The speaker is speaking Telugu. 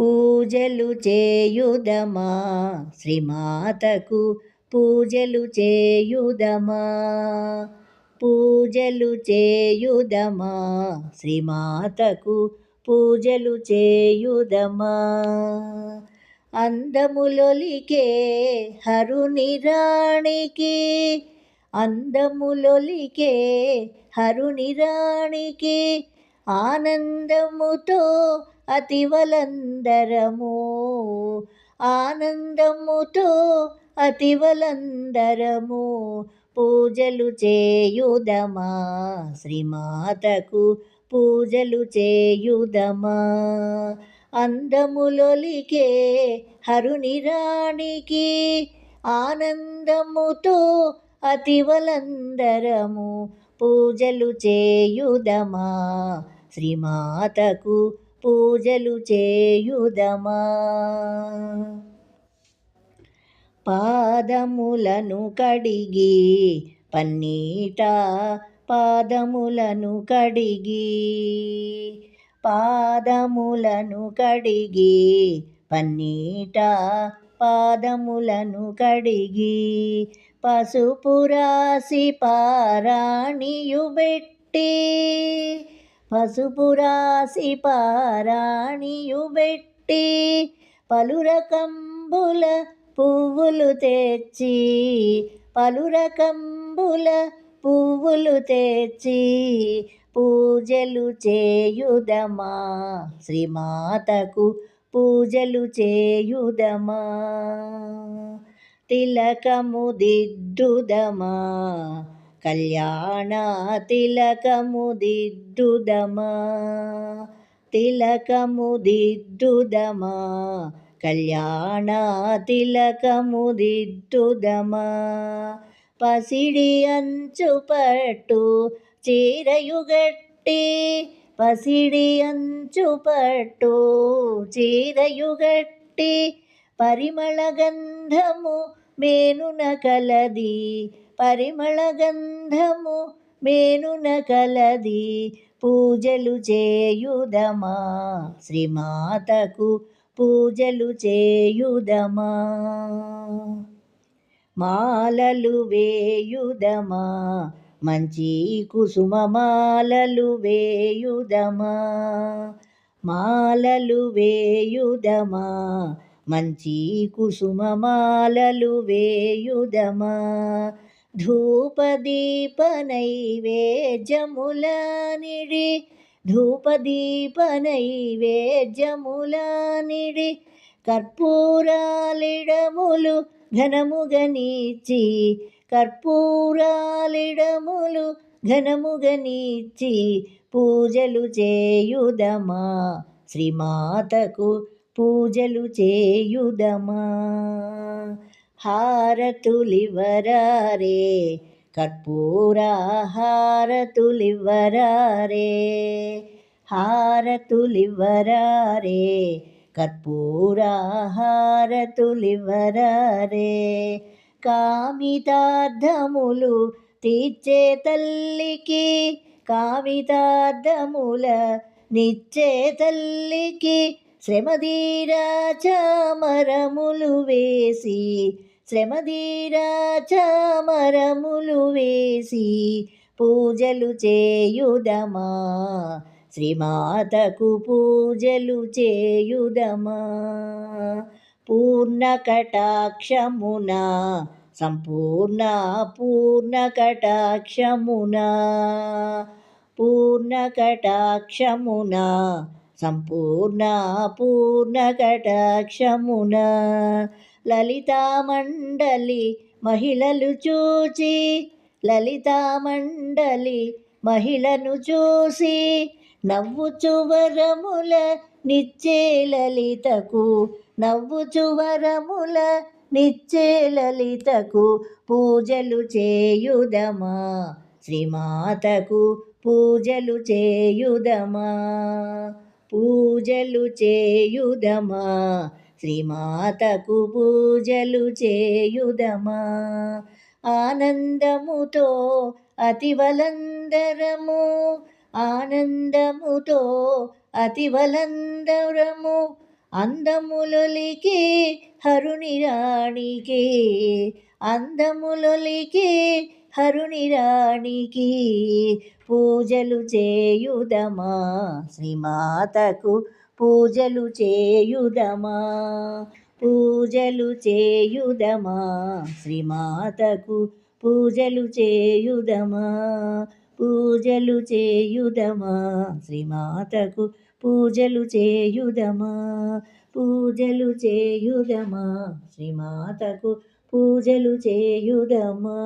పూజలు చేయుదమా శ్రీమాతకు పూజలు చేయుదమా, పూజలు చేయుదమా శ్రీమాతకు పూజలు చేయుదమా. అందములొలికే హరుని రాణికి, అందములొలికే హరుని రాణికి ఆనందముతో అతివలందరము, ఆనందముతో అతివలందరము పూజలు చేయుదమా శ్రీమాతకు పూజలు చేయుదమా. అందములొలికే హరుని రాణికి ఆనందముతో అతివలందరము పూజలు చేయుదమా శ్రీమాతకు పూజలు చేయుదమా. పాదములను కడిగి పన్నీట, పాదములను కడిగి, పాదములను కడిగి పన్నీట, పాదములను కడిగి పసుపు రాసి పారాణియు బెట్టి, పసుపు రాసి పారాణియు బెట్టి పలురకంబుల పువ్వులు తెచ్చి, పలురకంబుల పువ్వులు తెచ్చి పూజలు చేయుదమా శ్రీమాతకు పూజలు చేయుదమా. తిలకము దిద్దుదమా కళ్యాణ తిలకము దిద్దుదమా, తిలకము దిద్దుదమా కళ్యాణ తిలకము దిద్దుదమా. పసిడి అంచు పట్టు చీరయుగట్టి, పసిడి అంచు పట్టు చీరయుగట్టి పరిమళ గంధము మేనున కలది, పరిమళ గంధము మేనున కలది పూజలు చేయుదమా శ్రీమాతకు పూజలు చేయుదమా. మాలలు వేయుదమా మంచి కుసుమ మాలలు వేయుదమా, మాలలు వేయుదమా మంచి కుసుమ మాలలు వేయుదమా. ధూపదీప నైవేద్యముల నిడి, ధూపదీప నైవేద్యముల నిడి కర్పూరాలిడములు ఘనముగనిచ్చి, కర్పూరాలిడములు ఘనముగనిచ్చి పూజలు చేయుదమా శ్రీమాతకు పూజలు చేయుదమా. హారతులివ్వరారే కర్పూర హారతులివ్వరారే, హారతులివ్వరారే కర్పూర హారతులివ్వరారే. కామితార్థములు తీర్చే తల్లికి, కామితార్థముల నిచ్చే తల్లికి శ్రమదీరా చామరములు వేసి, శ్రమదీరా చామరములు వేసి పూజలు చేయుదమా శ్రీమాతకు పూజలు చేయుదమా. పూర్ణ కటాక్షమున సంపూర్ణ పూర్ణ కటాక్షమున, పూర్ణ కటాక్షమున సంపూర్ణ పూర్ణ కటాక్షమున లలితా మండలి మహిళలు చూచి, లలితా మండలి మహిళను చూసి నవ్వుచు వరముల నిచ్చే లలితకు, నవ్వుచు వరముల నిచ్చే లలితకు పూజలు చేయుదమా శ్రీమాతకు పూజలు చేయుదమా, పూజలు చేయుదమా శ్రీమాతకు పూజలు చేయుదమా. ఆనందముతో అతివలందరము, ఆనందముతో అతివలందరము అందములొలికి హరుని రాణికి, అందములొలికి హరుని రాణికి పూజలు చేయుదమా, శ్రీమాతకు పూజలు చేయుదమా, పూజలు చేయుదమా, శ్రీమాతకు పూజలు చేయుదమా, పూజలు చేయుదమా, శ్రీమాతకు పూజలు చేయుదమా, పూజలు చేయుదమా, శ్రీమాతకు పూజలు చేయుదమా.